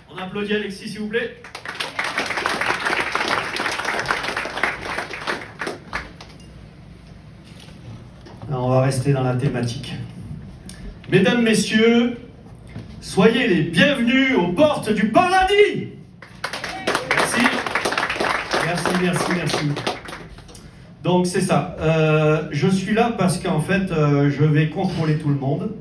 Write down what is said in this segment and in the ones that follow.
On applaudit Alexis, s'il vous plaît. Alors, on va rester dans la thématique. Mesdames, messieurs, soyez les bienvenus aux portes du paradis. Merci. Merci. Donc c'est ça. Je suis là parce qu'en fait, je vais contrôler tout le monde.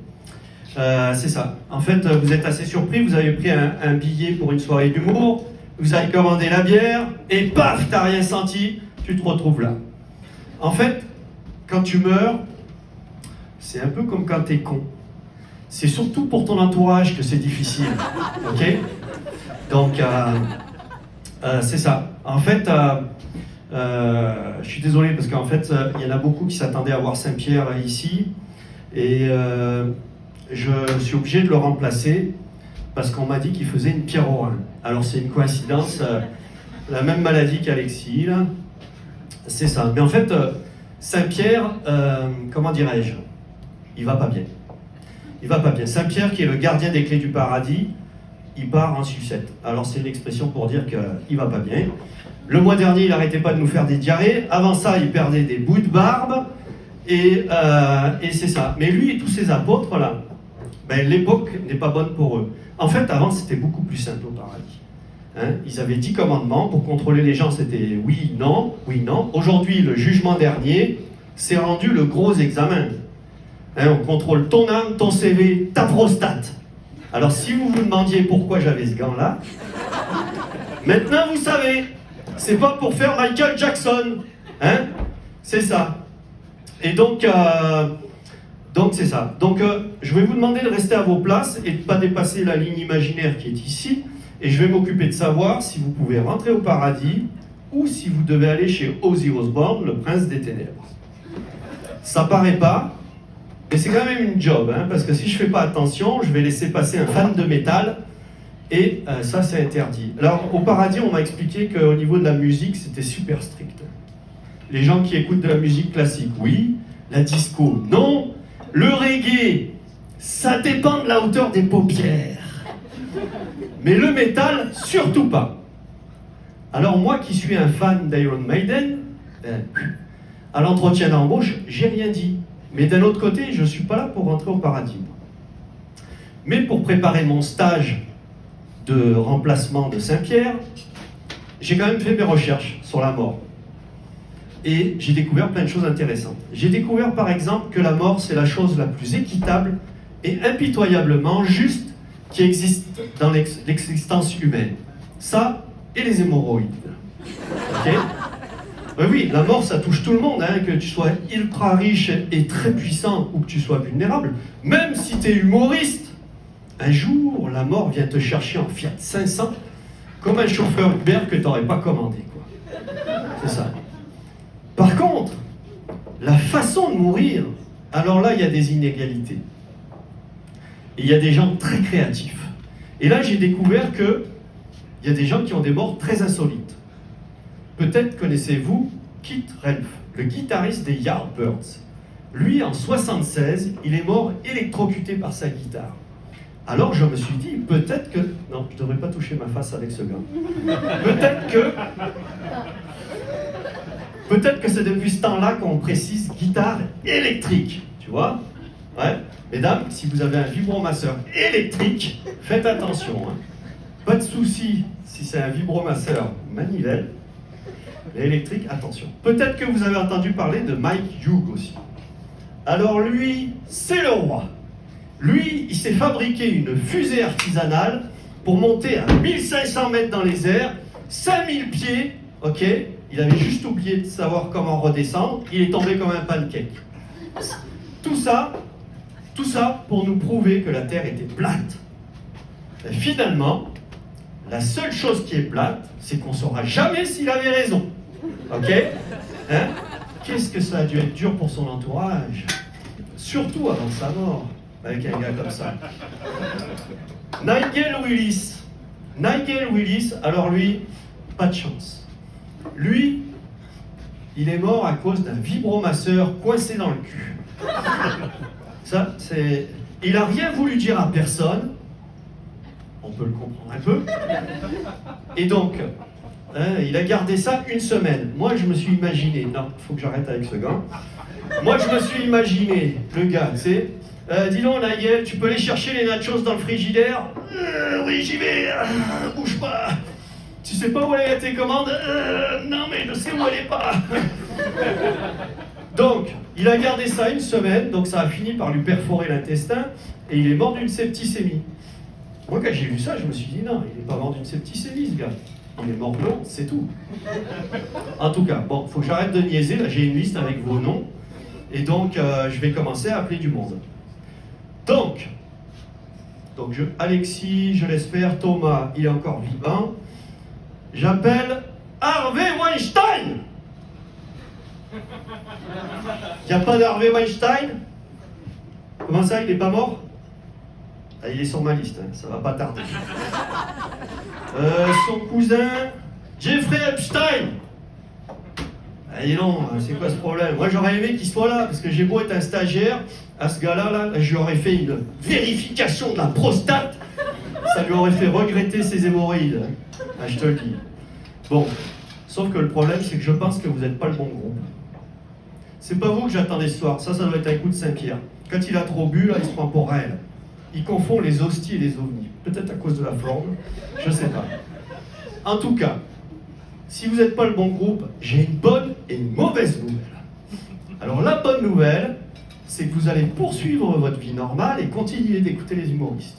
C'est ça. En fait, vous êtes assez surpris. Vous avez pris un billet pour une soirée d'humour. Vous avez commandé la bière et paf, t'as rien senti. Tu te retrouves là. En fait, quand tu meurs, c'est un peu comme quand t'es con. C'est surtout pour ton entourage que c'est difficile. Ok ? Donc, c'est ça. En fait, je suis désolé parce qu'en fait, il y en a beaucoup qui s'attendaient à voir Saint-Pierre ici. Et je suis obligé de le remplacer parce qu'on m'a dit qu'il faisait une pierre au rein. Alors, c'est une coïncidence. La même maladie qu'Alexis, là. C'est ça. Mais en fait, Saint-Pierre, comment dirais-je ? Il va pas bien. Il va pas bien. Saint-Pierre, qui est le gardien des clés du paradis, il part en sucette. Alors c'est une expression pour dire qu'il va pas bien. Le mois dernier, il n'arrêtait pas de nous faire des diarrhées. Avant ça, il perdait des bouts de barbe. Et c'est ça. Mais lui et tous ses apôtres, là, ben, l'époque n'est pas bonne pour eux. En fait, avant, c'était beaucoup plus simple au paradis. Hein, ils avaient 10 commandements. Pour contrôler les gens, c'était oui, non, oui, non. Aujourd'hui, le jugement dernier, c'est rendu le gros examen. Hein, on contrôle ton âme, ton CV, ta prostate. Alors si vous vous demandiez pourquoi j'avais ce gant-là, maintenant vous savez, c'est pas pour faire Michael Jackson, hein, c'est ça. Et donc c'est ça. Donc je vais vous demander de rester à vos places et de ne pas dépasser la ligne imaginaire qui est ici. Et je vais m'occuper de savoir si vous pouvez rentrer au paradis ou si vous devez aller chez Ozzy Osbourne, le prince des ténèbres. Ça paraît pas. Mais c'est quand même une job, hein, parce que si je ne fais pas attention, je vais laisser passer un fan de métal, et ça c'est interdit. Alors au paradis, on m'a expliqué qu'au niveau de la musique, c'était super strict. Les gens qui écoutent de la musique classique, oui. La disco, non. Le reggae, ça dépend de la hauteur des paupières. Mais le métal, surtout pas. Alors moi qui suis un fan d'Iron Maiden, à l'entretien d'embauche, j'ai rien dit. Mais d'un autre côté, je ne suis pas là pour rentrer au paradis. Mais pour préparer mon stage de remplacement de Saint-Pierre, j'ai quand même fait mes recherches sur la mort. Et j'ai découvert plein de choses intéressantes. J'ai découvert par exemple que la mort, c'est la chose la plus équitable et impitoyablement juste qui existe dans l'existence humaine. Ça et les hémorroïdes. Ok ? Oui, la mort, ça touche tout le monde, hein, que tu sois ultra riche et très puissant ou que tu sois vulnérable. Même si tu es humoriste, un jour, la mort vient te chercher en Fiat 500 comme un chauffeur Uber que tu n'aurais pas commandé, quoi. C'est ça. Par contre, la façon de mourir, alors là, il y a des inégalités. Et il y a des gens très créatifs. Et là, j'ai découvert qu'il y a des gens qui ont des morts très insolites. Peut-être connaissez-vous Keith Relf, le guitariste des Yardbirds. Lui, en 1976, il est mort électrocuté par sa guitare. Alors je me suis dit, peut-être que... Non, je ne devrais pas toucher ma face avec ce gars. Peut-être que c'est depuis ce temps-là qu'on précise guitare électrique, tu vois ? Ouais. Mesdames, si vous avez un vibromasseur électrique, faites attention. Hein. Pas de souci si c'est un vibromasseur manivelle. L'électrique, attention. Peut-être que vous avez entendu parler de Mike Hughes aussi. Alors lui, c'est le roi. Lui, il s'est fabriqué une fusée artisanale pour monter à 1500 mètres dans les airs, 5000 pieds, ok ? Il avait juste oublié de savoir comment redescendre, il est tombé comme un pancake. Tout ça pour nous prouver que la Terre était plate. Et finalement, la seule chose qui est plate, c'est qu'on ne saura jamais s'il avait raison. Ok ? Hein ? Qu'est-ce que ça a dû être dur pour son entourage ? Surtout avant sa mort, avec un gars comme ça. Nigel Willis, alors lui, pas de chance. Lui, Il est mort à cause d'un vibromasseur coincé dans le cul. Ça, c'est... Il n'a rien voulu dire à personne. On peut le comprendre un peu. Et donc, il a gardé ça une semaine. Moi, je me suis imaginé... Non, il faut que j'arrête avec ce gars. Moi, je me suis imaginé, le gars, tu sais... dis donc, Nigel, tu peux aller chercher les nachos dans le frigidaire? Oui, j'y vais. Bouge pas. Tu sais pas où elle est tes commandes? Non, mais je sais où elle est pas. Donc, il a gardé ça une semaine, donc ça a fini par lui perforer l'intestin, et il est mort d'une septicémie. Moi, quand j'ai vu ça, je me suis dit, non, il n'est pas mort d'une septicémie, ce gars. Il est mort blanc, c'est tout. En tout cas, bon, faut que j'arrête de niaiser, là j'ai une liste avec vos noms, et donc je vais commencer à appeler du monde. Donc Alexis, je l'espère, Thomas, il est encore vivant. J'appelle Harvey Weinstein. Il n'y a pas d'Harvey Weinstein? Comment ça, il n'est pas mort? Il est sur ma liste, hein, ça va pas tarder. Son cousin, Jeffrey Epstein. Dis donc, c'est quoi ce problème? Moi j'aurais aimé qu'il soit là, parce que j'ai beau être un stagiaire, à ce gars-là, là, je lui aurais fait une vérification de la prostate, ça lui aurait fait regretter ses hémorroïdes. Ah, je te le dis. Bon, sauf que le problème, c'est que je pense que vous n'êtes pas le bon groupe. C'est pas vous que j'attendais ce soir, ça doit être un coup de Saint-Pierre. Quand il a trop bu, là, il se prend pour réel. Il confond les hosties et les ovnis. Peut-être à cause de la forme, je sais pas. En tout cas, si vous n'êtes pas le bon groupe, j'ai une bonne et une mauvaise nouvelle. Alors la bonne nouvelle, c'est que vous allez poursuivre votre vie normale et continuer d'écouter les humoristes.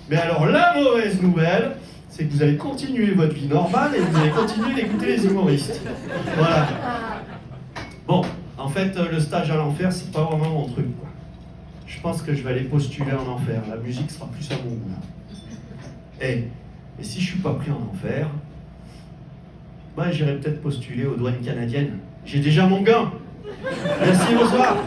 Mais alors la mauvaise nouvelle, c'est que vous allez continuer votre vie normale et vous allez continuer d'écouter les humoristes. Voilà. Bon, en fait, le stage à l'enfer, c'est pas vraiment mon truc, quoi. Je pense que je vais aller postuler en enfer. La musique sera plus à mon goût. Et si je suis pas pris en enfer, j'irai peut-être postuler aux douanes canadiennes. J'ai déjà mon gain. Merci, bonsoir.